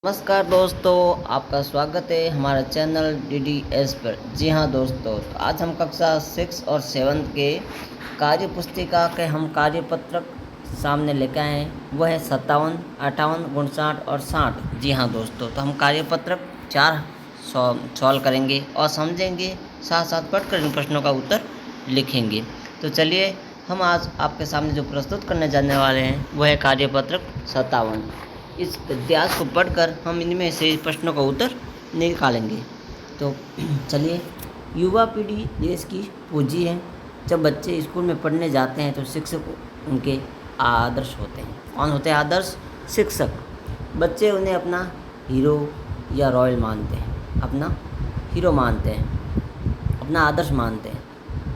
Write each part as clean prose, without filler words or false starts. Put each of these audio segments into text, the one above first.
नमस्कार दोस्तों, आपका स्वागत है हमारे चैनल DDS पर। जी हाँ दोस्तों, तो आज हम कक्षा 6 और 7 के कार्य पुस्तिका के हम कार्यपत्रक सामने लेकर आए हैं। वह है 57, 58, 59 और 60। जी हाँ दोस्तों, तो हम कार्यपत्रक 4 सॉल्व करेंगे और समझेंगे, साथ साथ पढ़कर इन प्रश्नों का उत्तर लिखेंगे। तो चलिए, हम आज आपके सामने जो प्रस्तुत करने जाने वाले हैं वह है कार्यपत्रक 57। इस गद्यांश को पढ़कर हम इनमें से प्रश्नों का उत्तर निकालेंगे। तो चलिए, युवा पीढ़ी देश की पूंजी है। जब बच्चे स्कूल में पढ़ने जाते हैं तो शिक्षक उनके आदर्श होते हैं। कौन होते हैं आदर्श? शिक्षक। बच्चे उन्हें अपना हीरो या रॉयल मानते हैं, अपना हीरो मानते हैं, अपना आदर्श मानते हैं।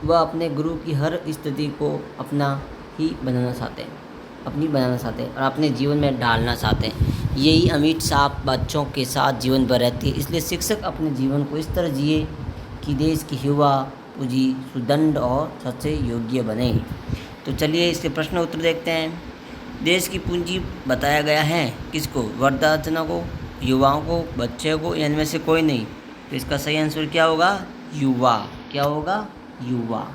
वह अपने गुरु की हर स्थिति को अपना ही बनाना चाहते हैं, अपनी बनाना चाहते हैं और अपने जीवन में ढालना चाहते हैं। यही अमिट साहब बच्चों के साथ जीवन भर रहती है। इसलिए शिक्षक अपने जीवन को इस तरह जिए कि देश की युवा पूंजी सुदृढ़ और सबसे योग्य बने। तो चलिए, इसके प्रश्न उत्तर देखते हैं। देश की पूंजी बताया गया है किसको? वर्धाजना को, युवाओं को, बच्चे को, या इनमें से कोई नहीं? तो इसका सही आंसर क्या होगा? युवा। क्या होगा? युवा।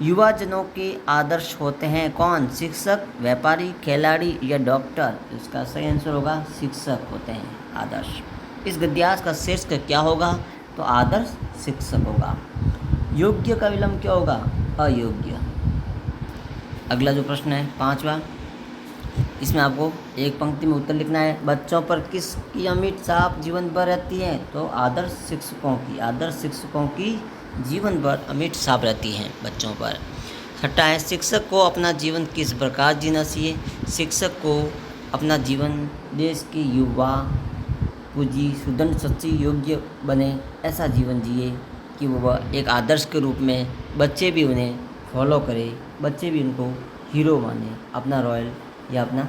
युवा जनों के आदर्श होते हैं कौन? शिक्षक, व्यापारी, खिलाड़ी या डॉक्टर? इसका सही आंसर होगा शिक्षक होते हैं आदर्श। इस गद्यांश का शीर्षक क्या होगा? तो आदर्श शिक्षक होगा। योग्य का विलोम क्या होगा? अयोग्य। अगला जो प्रश्न है 5वां, इसमें आपको एक पंक्ति में उत्तर लिखना है। बच्चों पर किसकी अमिट छाप जीवन भर रहती है? तो आदर्श शिक्षकों की। आदर्श शिक्षकों की जीवन भर अमिट छाप रहती है बच्चों पर। 6 है, शिक्षक को अपना जीवन किस प्रकार जीना चाहिए? शिक्षक को अपना जीवन देश की युवा पूंजी सुदृढ़ सच्ची योग्य बने ऐसा जीवन जिए कि वह एक आदर्श के रूप में बच्चे भी उन्हें फॉलो करें, बच्चे भी उनको हीरो माने, अपना रॉयल या अपना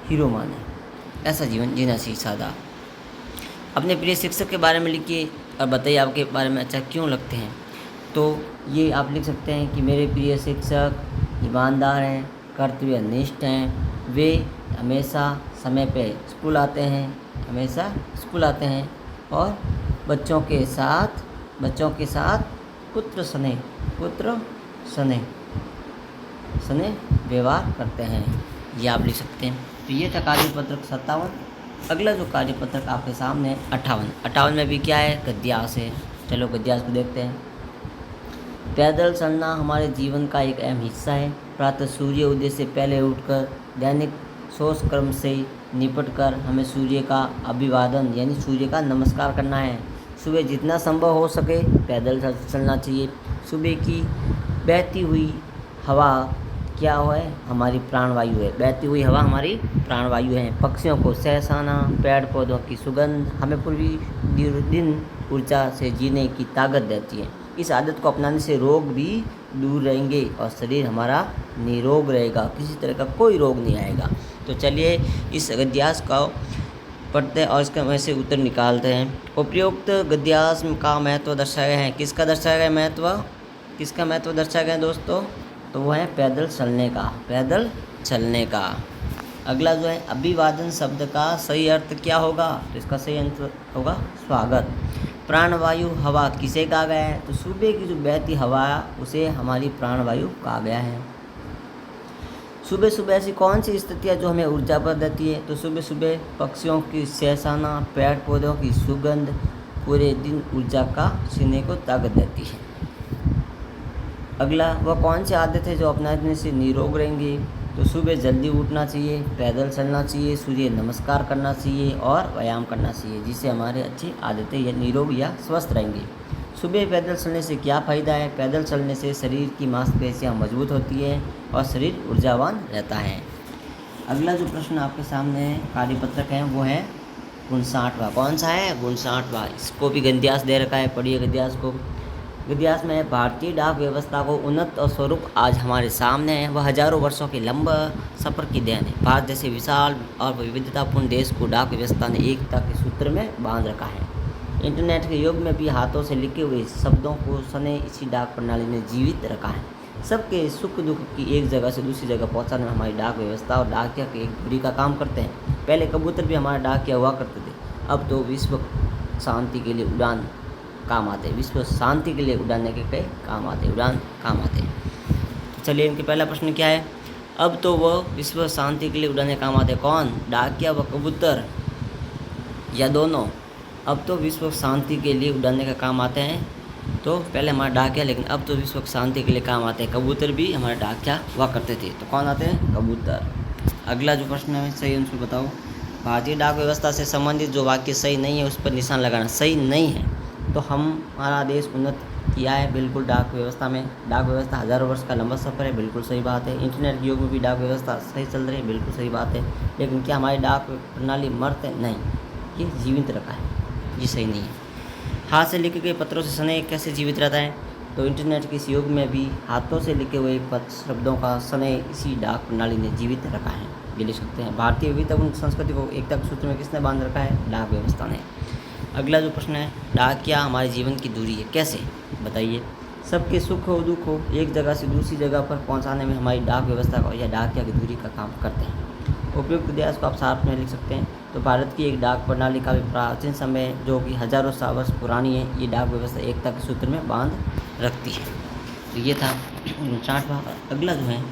हीरो माने। ऐसा जीवन जीना चाहिए सादा। अपने प्रिय शिक्षक के बारे में लिखिए और बताइए आपके बारे में अच्छा क्यों लगते हैं। तो ये आप लिख सकते हैं कि मेरे प्रिय शिक्षक ईमानदार हैं, कर्तव्यनिष्ठ हैं, वे हमेशा समय पे स्कूल आते हैं, हमेशा स्कूल आते हैं और बच्चों के साथ पुत्र सने व्यवहार करते हैं। ये आप लिख सकते हैं। तो ये था कार्यपत्रक 57। अगला जो कार्यपत्रक आपके सामने है 58 में भी क्या है? गद्यांश है। चलो गद्यांश को देखते हैं। पैदल चलना हमारे जीवन का एक अहम हिस्सा है। प्रातः सूर्य उदय से पहले उठकर दैनिक शोष कर्म से निपटकर हमें सूर्य का अभिवादन यानी सूर्य का नमस्कार करना है। सुबह जितना संभव हो सके पैदल चलना चाहिए। सुबह की बहती हुई हवा क्या है? हमारी प्राणवायु है। बहती हुई हवा हमारी प्राणवायु है। पक्षियों को सहसाना, पेड़ पौधों की सुगंध हमें पूरी दिन ऊर्जा से जीने की ताकत देती है। इस आदत को अपनाने से रोग भी दूर रहेंगे और शरीर हमारा निरोग रहेगा, किसी तरह का कोई रोग नहीं आएगा। तो चलिए इस गद्यांश का पढ़ते हैं और इसका वैसे उत्तर निकालते हैं। उपयुक्त गद्यांश का महत्व दर्शाया गया है। किसका दर्शाया गया महत्व? किसका महत्व दर्शाया गया दोस्तों? तो वह है पैदल चलने का। पैदल चलने का। अगला जो है अभिवादन शब्द का सही अर्थ क्या होगा? तो इसका सही आंसर होगा स्वागत। प्राणवायु हवा किसे कहा गया है? तो सुबह की जो बहती हवा उसे हमारी प्राणवायु कहा गया है। सुबह सुबह ऐसी कौन सी स्थितियाँ जो हमें ऊर्जा पर देती है? तो सुबह सुबह पक्षियों की सहसाना, पेड़ पौधों की सुगंध पूरे दिन ऊर्जा का सीने को ताकत देती है। अगला वह कौन सी आदत है जो अपनाने से निरोग रहेंगे? तो सुबह जल्दी उठना चाहिए, पैदल चलना चाहिए, सूर्य नमस्कार करना चाहिए और व्यायाम करना चाहिए, जिससे हमारे अच्छी आदतें या निरोग या स्वस्थ रहेंगे। सुबह पैदल चलने से क्या फ़ायदा है? पैदल चलने से शरीर की मांसपेशियां मजबूत होती है और शरीर ऊर्जावान रहता है। अगला जो प्रश्न आपके सामने कार्यपत्रक है वो है 59वां। कौन सा है? 59वां। इसको भी गद्यांश दे रखा है, पढ़िए गद्यांश को। गद्यांश में भारतीय डाक व्यवस्था को उन्नत और स्वरूप आज हमारे सामने है। वह हजारों वर्षों के लंबे सफ़र की देन है। भारत जैसे विशाल और विविधतापूर्ण देश को डाक व्यवस्था ने एकता के सूत्र में बांध रखा है। इंटरनेट के युग में भी हाथों से लिखे हुए शब्दों को सने इसी डाक प्रणाली ने जीवित रखा है। सबके सुख दुख की एक जगह से दूसरी जगह पहुंचाने में हमारी डाक व्यवस्था और डाकिया की एक दूरी का काम करते हैं। पहले कबूतर भी हमारा डाकिया हुआ करते थे, अब तो विश्व शांति के लिए उड़ान काम आते हैं, विश्व शांति के लिए उड़ाने के काम आते, उड़ान काम आते। चलिए इनके पहला प्रश्न क्या है, अब तो वह विश्व शांति के लिए उड़ाने काम आते, कौन, डाकिया व कबूतर या दोनों? अब तो विश्व शांति के लिए उड़ाने का काम आते हैं, तो पहले हमारा डाकिया, लेकिन अब तो विश्व शांति के लिए काम आते हैं। कबूतर भी हमारा डाकिया हुआ करते थे, तो कौन आते हैं, कबूतर। अगला जो प्रश्न है सही आंसर बताओ। भारतीय डाक व्यवस्था से संबंधित जो वाक्य सही नहीं है उस पर निशान लगाना। सही नहीं है तो हमारा देश उन्नत किया है, बिल्कुल। डाक व्यवस्था में, डाक व्यवस्था हज़ारों वर्ष का लंबा सफ़र है, बिल्कुल सही बात है। इंटरनेट के युग में भी डाक व्यवस्था सही चल रही है, बिल्कुल सही बात है। लेकिन क्या हमारी डाक प्रणाली मर्त है? नहीं, ये जीवित रखा है, ये सही नहीं है। हाथ से लिखे गए पत्रों से स्नेह कैसे जीवित रहता है? तो इंटरनेट के इस युग में भी हाथों से लिखे हुए शब्दों का स्नेह इसी डाक प्रणाली ने जीवित रखा है, ये लिख सकते हैं। भारतीय विविधता संस्कृति को एकता के सूत्र में किसने बांध रखा है? डाक व्यवस्था ने। अगला जो प्रश्न है, डाकिया हमारे जीवन की दूरी है, कैसे बताइए? सबके सुख हो दुख हो एक जगह से दूसरी जगह पर पहुंचाने में हमारी डाक व्यवस्था का या डाकिया की दूरी का काम करते हैं। उपयुक्त इतिहास को आप साथ में लिख सकते हैं। तो भारत की एक डाक प्रणाली का भी प्राचीन समय जो कि हजारों वर्ष पुरानी है, ये डाक व्यवस्था एकता के सूत्र में बांध रखती है। तो ये था 59वां। अगला जो है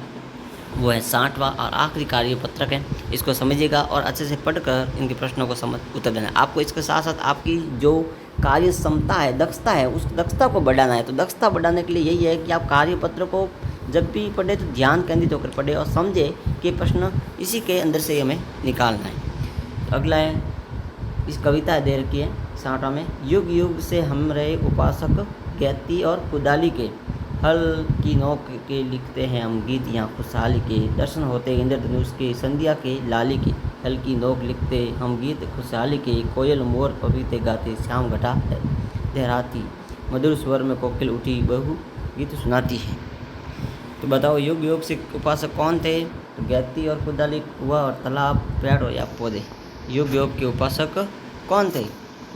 वो है 60वां और आखिरी कार्यपत्रक है। इसको समझिएगा और अच्छे से पढ़कर इनके प्रश्नों को उत्तर देना है। आपको इसके साथ साथ आपकी जो कार्य क्षमता है, दक्षता है, उस दक्षता को बढ़ाना है। तो दक्षता बढ़ाने के लिए यही है कि आप कार्यपत्र को जब भी पढ़े तो ध्यान केंद्रित होकर पढ़े और समझे कि प्रश्न इसी के अंदर से हमें निकालना है। तो अगला है, इस कविता दे रखी है 60वां में, युग युग से हम रहे उपासक, गैती और कुदाली के, हल की नोक के लिखते हैं हम गीत यहाँ खुशहाली के, दर्शन होते इंद्रधनुष के, संध्या के लाली के, हल की नोक लिखते हम गीत खुशहाली के, कोयल मोर पपीते गाते, श्याम घटा लहराती, मधुर स्वर में कोकिल उठी बहु गीत सुनाती है। तो बताओ युग युग से उपासक कौन थे? तो गैती और कुदाली, कुआं और तालाब, पेड़ और या पौधे। युग युग के उपासक कौन थे?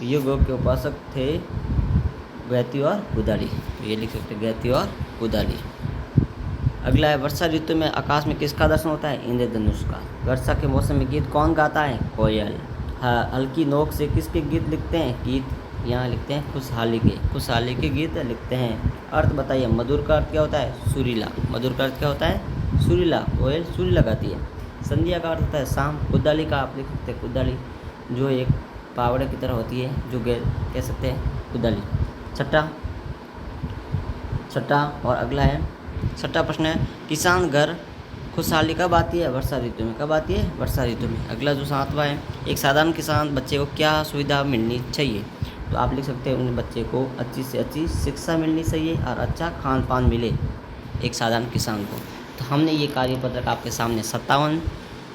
युग युग के उपासक थे गैती और कुदाली। तो ये लिख सकते गैती और कुदाली। अगला है, वर्षा ऋतु में आकाश में किसका दर्शन होता है? इंद्रधनुष का। वर्षा के मौसम में गीत कौन गाता है? कोयल। हल्की नोक से किसके गीत लिखते हैं? गीत यहाँ लिखते हैं खुशहाली के, खुशहाली के गीत लिखते हैं। अर्थ बताइए, मधुर का अर्थ क्या होता है? सुरीला। मधुर का अर्थ क्या होता है? सुरीला। कोयल सुरीला गाती है। संध्या का अर्थ होता है शाम। कुदाली का आप लिख सकते हैं कुदाली, जो एक पावड़े की तरह होती है, जो कह सकते हैं कुदाली। छठा और अगला है, छठा प्रश्न है, किसान घर खुशहाली कब आती है? वर्षा ऋतु में। कब आती है? वर्षा ऋतु में। अगला जो 7वां है, एक साधारण किसान बच्चे को क्या सुविधा मिलनी चाहिए? तो आप लिख सकते हैं उन बच्चे को अच्छी से अच्छी शिक्षा मिलनी चाहिए और अच्छा खान पान मिले एक साधारण किसान को। तो हमने ये कार्यपत्रक आपके सामने 57,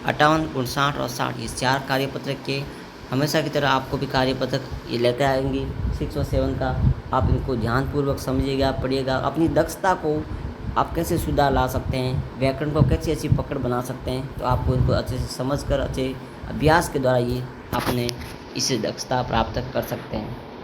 58, 59 और 60 ये 4 कार्यपत्रक के हमेशा की तरह आपको भी कार्यपत्रक ये लेकर आएंगे 6 और 7 का। आप इनको ध्यानपूर्वक समझिएगा, पढ़िएगा। अपनी दक्षता को आप कैसे सुधार ला सकते हैं, व्याकरण को कैसे अच्छी पकड़ बना सकते हैं, तो आपको इनको अच्छे से समझकर अच्छे अभ्यास के द्वारा ये अपने इसे दक्षता प्राप्त कर सकते हैं।